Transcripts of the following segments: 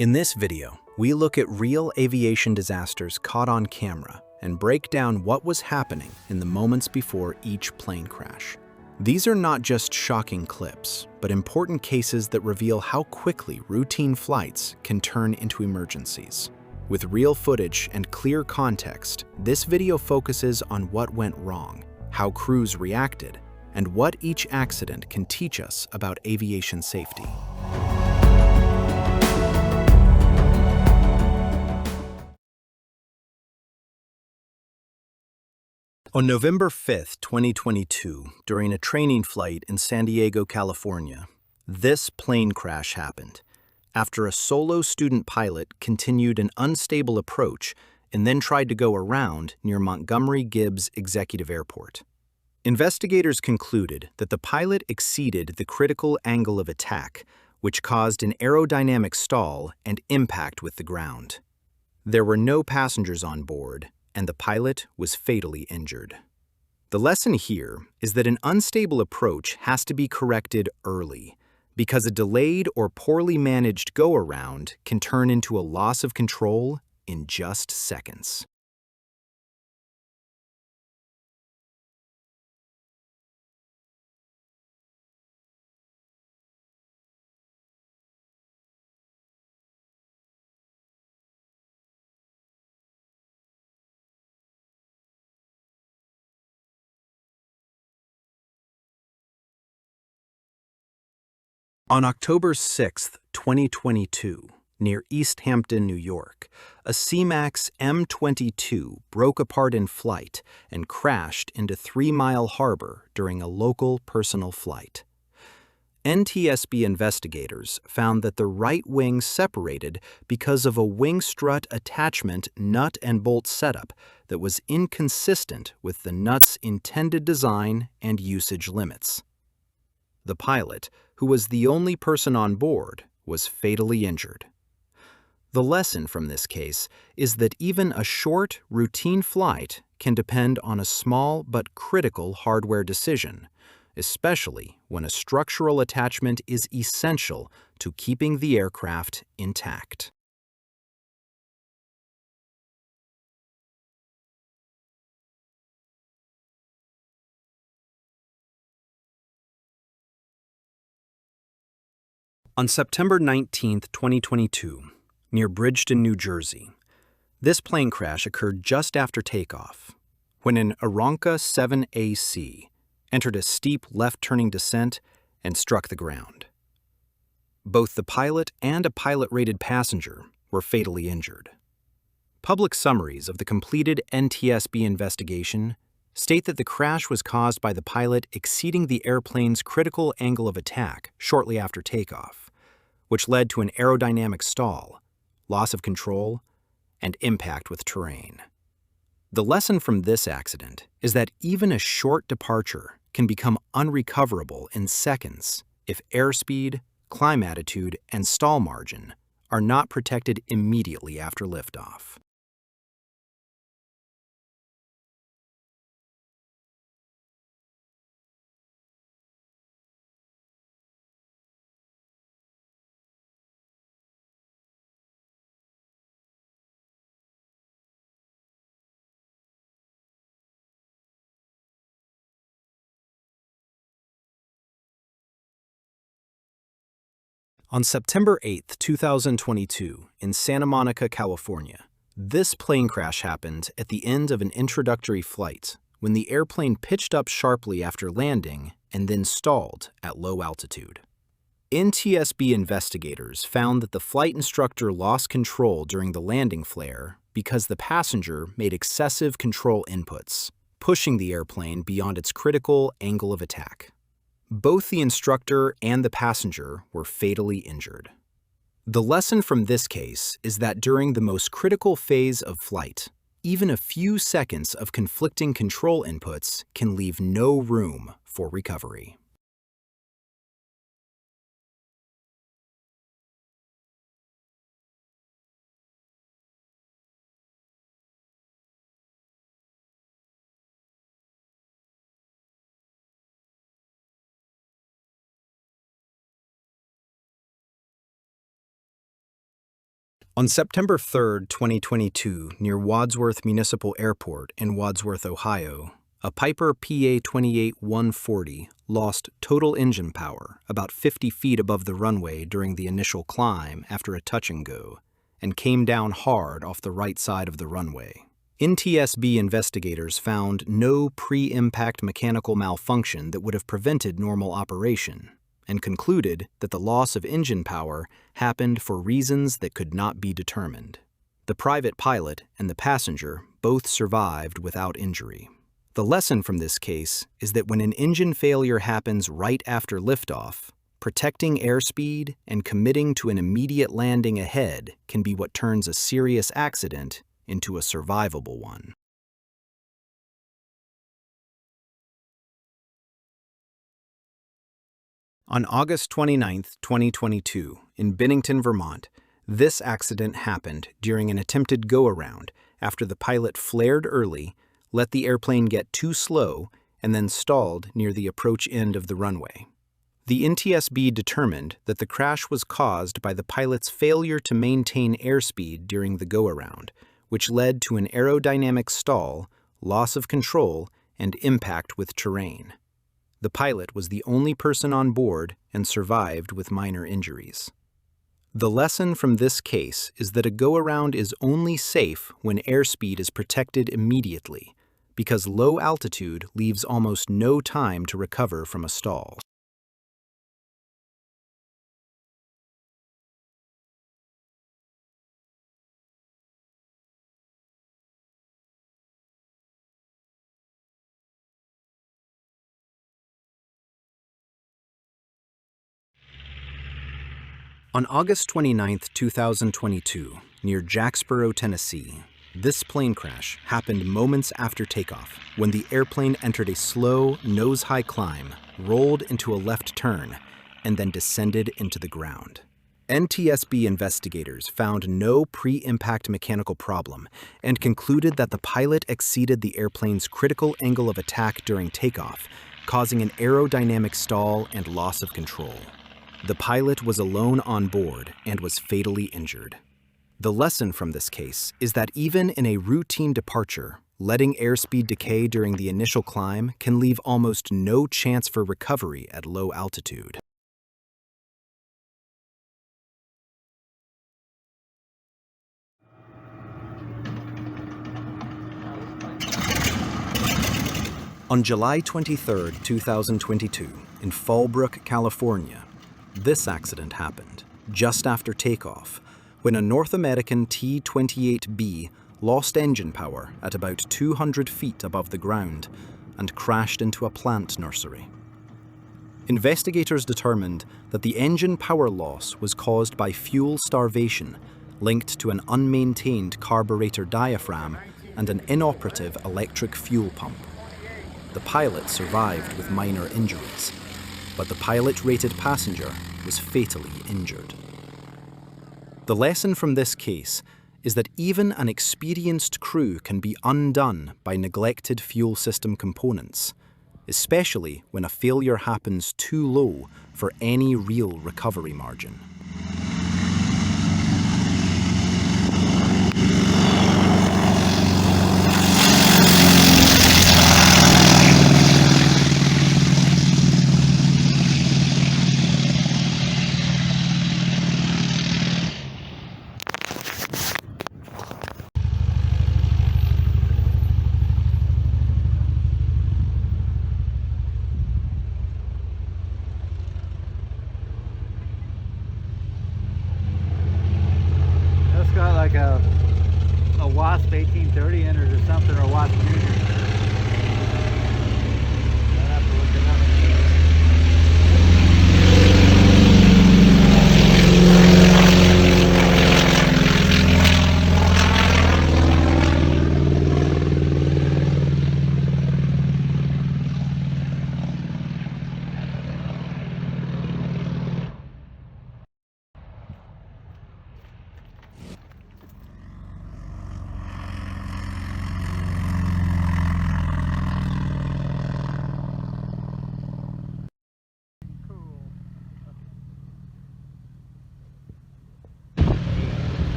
In this video, we look at real aviation disasters caught on camera and break down what was happening in the moments before each plane crash. These are not just shocking clips, but important cases that reveal how quickly routine flights can turn into emergencies. With real footage and clear context, this video focuses on what went wrong, how crews reacted, and what each accident can teach us about aviation safety. On November 5, 2022, during a training flight in San Diego, California, this plane crash happened after a solo student pilot continued an unstable approach and then tried to go around near Montgomery Gibbs Executive Airport. Investigators concluded that the pilot exceeded the critical angle of attack, which caused an aerodynamic stall and impact with the ground. There were no passengers on board, and the pilot was fatally injured. The lesson here is that an unstable approach has to be corrected early, because a delayed or poorly managed go-around can turn into a loss of control in just seconds. On October 6, 2022, near East Hampton, New York, a C-MAX M22 broke apart in flight and crashed into 3 Mile Harbor during a local personal flight. NTSB investigators found that the right wing separated because of a wing strut attachment nut and bolt setup that was inconsistent with the nut's intended design and usage limits. The pilot, who was the only person on board, was fatally injured. The lesson from this case is that even a short, routine flight can depend on a small but critical hardware decision, especially when a structural attachment is essential to keeping the aircraft intact. On September 19, 2022, near Bridgeton, New Jersey, this plane crash occurred just after takeoff, when an Aeronca 7AC entered a steep left-turning descent and struck the ground. Both the pilot and a pilot-rated passenger were fatally injured. Public summaries of the completed NTSB investigation state that the crash was caused by the pilot exceeding the airplane's critical angle of attack shortly after takeoff, which led to an aerodynamic stall, loss of control, and impact with terrain. The lesson from this accident is that even a short departure can become unrecoverable in seconds if airspeed, climb attitude, and stall margin are not protected immediately after liftoff. On September 8, 2022, in Santa Monica, California, this plane crash happened at the end of an introductory flight when the airplane pitched up sharply after landing and then stalled at low altitude. NTSB investigators found that the flight instructor lost control during the landing flare because the passenger made excessive control inputs, pushing the airplane beyond its critical angle of attack. Both the instructor and the passenger were fatally injured. The lesson from this case is that during the most critical phase of flight, even a few seconds of conflicting control inputs can leave no room for recovery. On September 3, 2022, near Wadsworth Municipal Airport in Wadsworth, Ohio, a Piper PA-28-140 lost total engine power about 50 feet above the runway during the initial climb after a touch and go, and came down hard off the right side of the runway. NTSB investigators found no pre-impact mechanical malfunction that would have prevented normal operation, and concluded that the loss of engine power happened for reasons that could not be determined. The private pilot and the passenger both survived without injury. The lesson from this case is that when an engine failure happens right after liftoff, protecting airspeed and committing to an immediate landing ahead can be what turns a serious accident into a survivable one. On August 29, 2022, in Bennington, Vermont, this accident happened during an attempted go-around after the pilot flared early, let the airplane get too slow, and then stalled near the approach end of the runway. The NTSB determined that the crash was caused by the pilot's failure to maintain airspeed during the go-around, which led to an aerodynamic stall, loss of control, and impact with terrain. The pilot was the only person on board and survived with minor injuries. The lesson from this case is that a go-around is only safe when airspeed is protected immediately, because low altitude leaves almost no time to recover from a stall. On August 29, 2022, near Jacksboro, Tennessee, this plane crash happened moments after takeoff when the airplane entered a slow, nose-high climb, rolled into a left turn, and then descended into the ground. NTSB investigators found no pre-impact mechanical problem and concluded that the pilot exceeded the airplane's critical angle of attack during takeoff, causing an aerodynamic stall and loss of control. The pilot was alone on board and was fatally injured. The lesson from this case is that even in a routine departure, letting airspeed decay during the initial climb can leave almost no chance for recovery at low altitude. On July 23, 2022, in Fallbrook, California, this accident happened just after takeoff when a North American T-28B lost engine power at about 200 feet above the ground and crashed into a plant nursery. Investigators determined that the engine power loss was caused by fuel starvation linked to an unmaintained carburetor diaphragm and an inoperative electric fuel pump. The pilot survived with minor injuries, but the pilot-rated passenger was fatally injured. The lesson from this case is that even an experienced crew can be undone by neglected fuel system components, especially when a failure happens too low for any real recovery margin. Got like a Wasp 1830 in it or something, or a Wasp Junior. I'll have to look it up.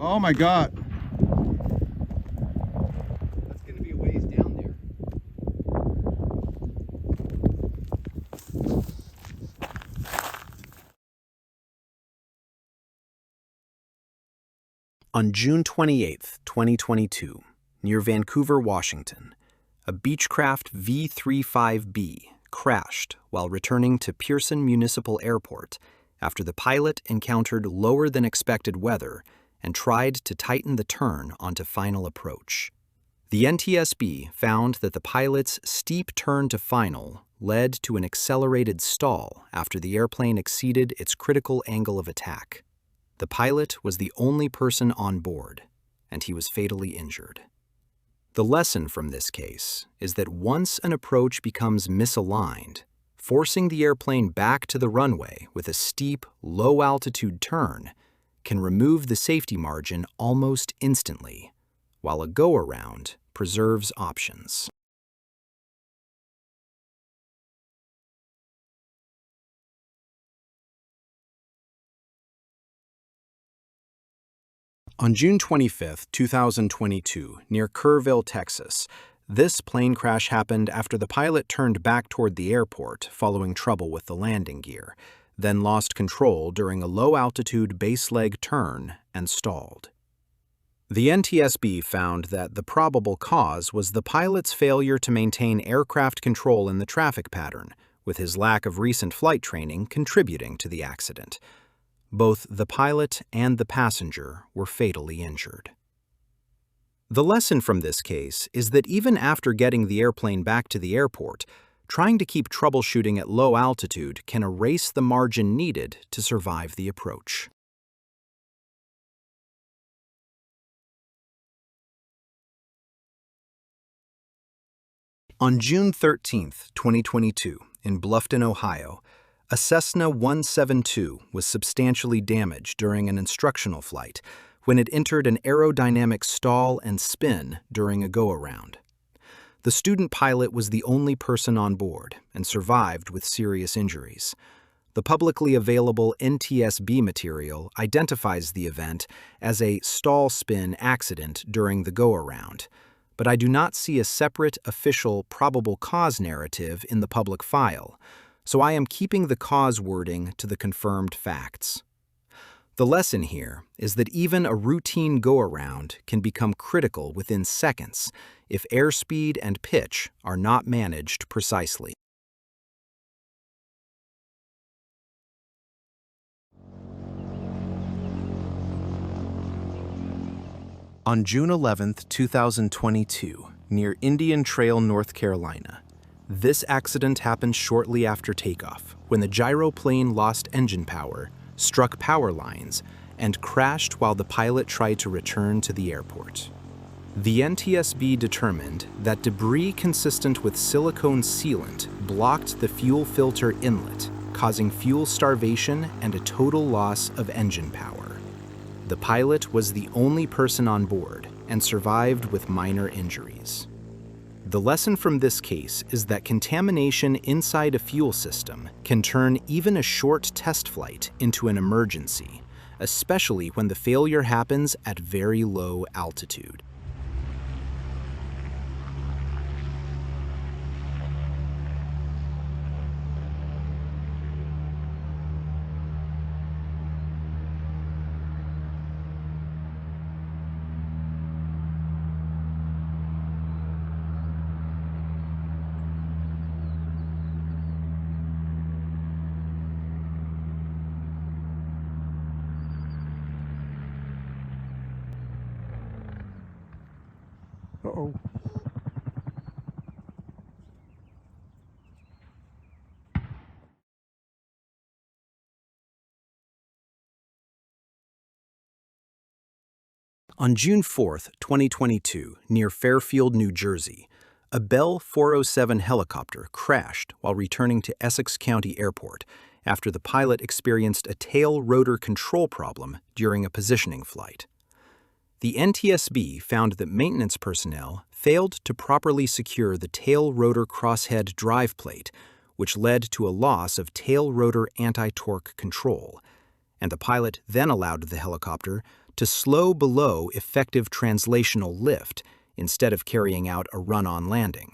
Oh my God. That's going to be a ways down there. On June 28, 2022, near Vancouver, Washington, a Beechcraft V-35B crashed while returning to Pearson Municipal Airport after the pilot encountered lower than expected weather and tried to tighten the turn onto final approach. The NTSB found that the pilot's steep turn to final led to an accelerated stall after the airplane exceeded its critical angle of attack. The pilot was the only person on board, and he was fatally injured. The lesson from this case is that once an approach becomes misaligned, forcing the airplane back to the runway with a steep, low-altitude turn can remove the safety margin almost instantly, while a go-around preserves options. On June 25, 2022, near Kerrville, Texas, this plane crash happened after the pilot turned back toward the airport following trouble with the landing gear, then lost control during a low-altitude base leg turn and stalled. The NTSB found that the probable cause was the pilot's failure to maintain aircraft control in the traffic pattern, with his lack of recent flight training contributing to the accident. Both the pilot and the passenger were fatally injured. The lesson from this case is that even after getting the airplane back to the airport, trying to keep troubleshooting at low altitude can erase the margin needed to survive the approach. On June 13, 2022, in Bluffton, Ohio, a Cessna 172 was substantially damaged during an instructional flight when it entered an aerodynamic stall and spin during a go-around. The student pilot was the only person on board and survived with serious injuries. The publicly available NTSB material identifies the event as a stall spin accident during the go-around, but I do not see a separate official probable cause narrative in the public file, so I am keeping the cause wording to the confirmed facts. The lesson here is that even a routine go-around can become critical within seconds if airspeed and pitch are not managed precisely. On June 11, 2022, near Indian Trail, North Carolina, this accident happened shortly after takeoff when the gyroplane lost engine power, struck power lines, and crashed while the pilot tried to return to the airport. The NTSB determined that debris consistent with silicone sealant blocked the fuel filter inlet, causing fuel starvation and a total loss of engine power. The pilot was the only person on board and survived with minor injuries. The lesson from this case is that contamination inside a fuel system can turn even a short test flight into an emergency, especially when the failure happens at very low altitude. Uh-oh. On June 4, 2022, near Fairfield, New Jersey, a Bell 407 helicopter crashed while returning to Essex County Airport after the pilot experienced a tail rotor control problem during a positioning flight. The NTSB found that maintenance personnel failed to properly secure the tail rotor crosshead drive plate, which led to a loss of tail rotor anti-torque control, and the pilot then allowed the helicopter to slow below effective translational lift instead of carrying out a run-on landing.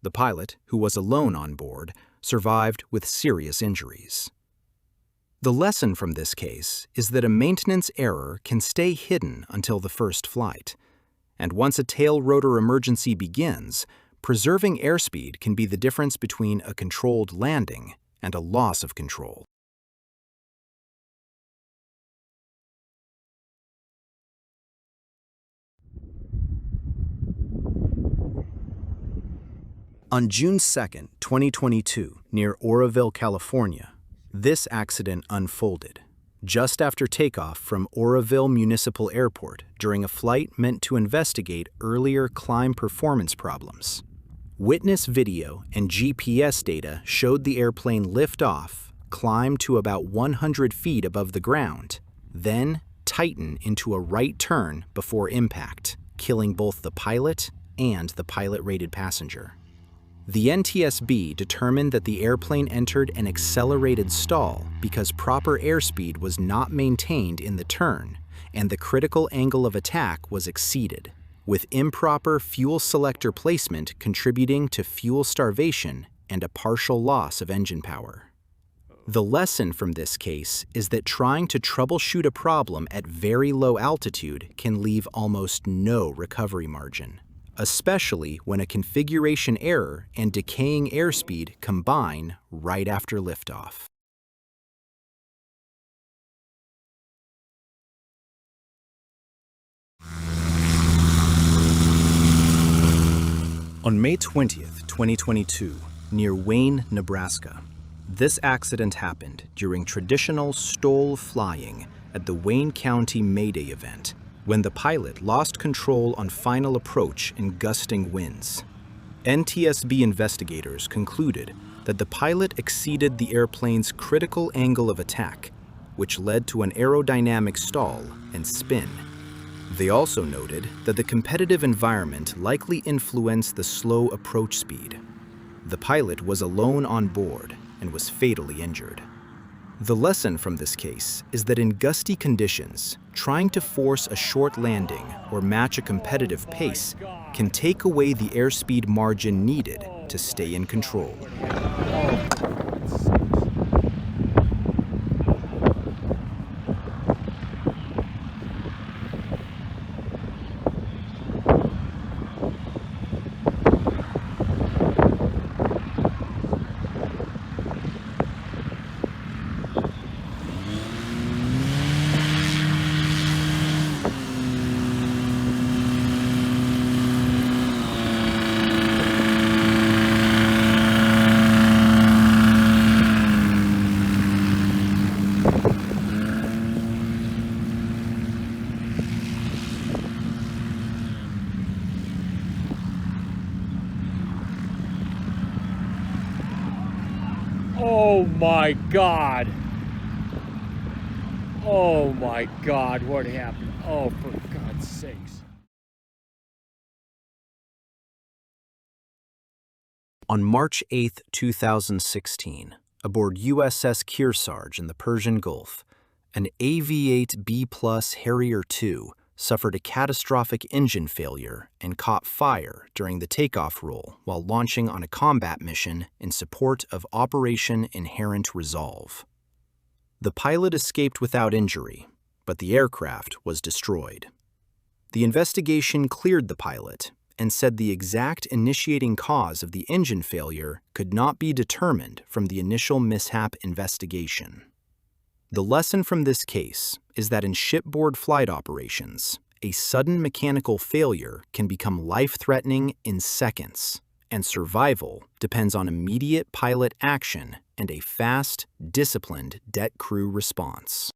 The pilot, who was alone on board, survived with serious injuries. The lesson from this case is that a maintenance error can stay hidden until the first flight, and once a tail rotor emergency begins, preserving airspeed can be the difference between a controlled landing and a loss of control. On June 2, 2022, near Oroville, California, this accident unfolded just after takeoff from Oroville Municipal Airport during a flight meant to investigate earlier climb performance problems. Witness video and GPS data showed the airplane lift off, climb to about 100 feet above the ground, then tighten into a right turn before impact, killing both the pilot and the pilot-rated passenger. The NTSB determined that the airplane entered an accelerated stall because proper airspeed was not maintained in the turn, and the critical angle of attack was exceeded, with improper fuel selector placement contributing to fuel starvation and a partial loss of engine power. The lesson from this case is that trying to troubleshoot a problem at very low altitude can leave almost no recovery margin, especially when a configuration error and decaying airspeed combine right after liftoff. On May 20th, 2022, near Wayne, Nebraska, this accident happened during traditional STOL flying at the Wayne County Mayday event, when the pilot lost control on final approach in gusting winds. NTSB investigators concluded that the pilot exceeded the airplane's critical angle of attack, which led to an aerodynamic stall and spin. They also noted that the competitive environment likely influenced the slow approach speed. The pilot was alone on board and was fatally injured. The lesson from this case is that in gusty conditions, trying to force a short landing or match a competitive pace can take away the airspeed margin needed to stay in control. Oh my God. Oh my God, what happened? Oh, for God's sakes. On March 8, 2016, aboard USS Kearsarge in the Persian Gulf, an Aviate B+ Harrier II suffered a catastrophic engine failure and caught fire during the takeoff roll while launching on a combat mission in support of Operation Inherent Resolve. The pilot escaped without injury, but the aircraft was destroyed. The investigation cleared the pilot and said the exact initiating cause of the engine failure could not be determined from the initial mishap investigation. The lesson from this case is that in shipboard flight operations, a sudden mechanical failure can become life-threatening in seconds, and survival depends on immediate pilot action and a fast, disciplined deck crew response.